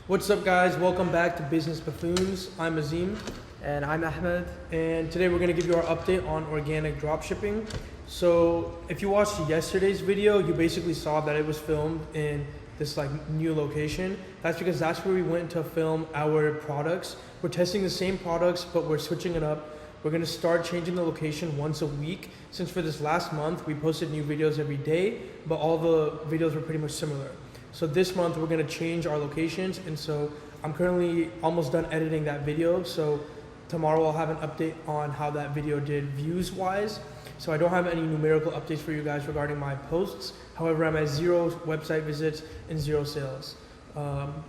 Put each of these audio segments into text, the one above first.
What's up, guys? Welcome back to Business Buffoons. I'm Azim. And I'm Ahmed. And today we're going to give you our update on organic dropshipping. So if you watched yesterday's video, you basically saw that it was filmed in this new location. That's because that's where we went to film our products. We're testing the same products, but we're switching it up. We're going to start changing the location once a week. Since for this last month, we posted new videos every day, but all the videos were pretty much similar. So this month we're going to change our locations, and so I'm currently almost done editing that video. So tomorrow I'll have an update on how that video did views wise. So I don't have any numerical updates for you guys regarding my posts. However, I'm at 0 website visits and 0 sales.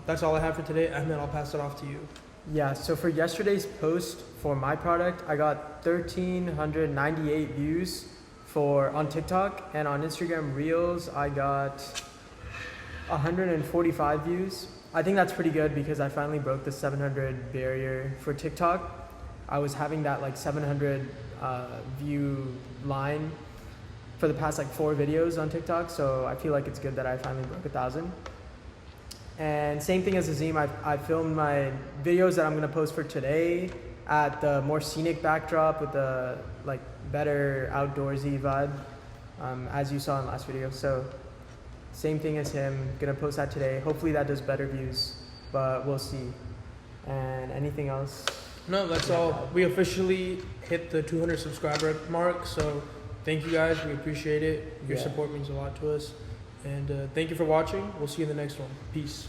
That's all I have for today. Ahmed, I'll pass it off to you. Yeah, so for yesterday's post for my product, I got 1,398 views on TikTok, and on Instagram Reels, I got 145 views. I think that's pretty good because I finally broke the 700 barrier for TikTok. I was having that 700 view line for the past 4 videos on TikTok, so I feel like it's good that I finally broke 1,000. And same thing as Azim, I filmed my videos that I'm gonna post for today at the more scenic backdrop with the better outdoorsy vibe, as you saw in the last video. So same thing as him, gonna post that today. Hopefully that does better views, but we'll see. And anything else? No, that's all. We officially hit the 200 subscriber mark, so thank you guys. We appreciate it. Your support means a lot to us. And thank you for watching. We'll see you in the next one. Peace.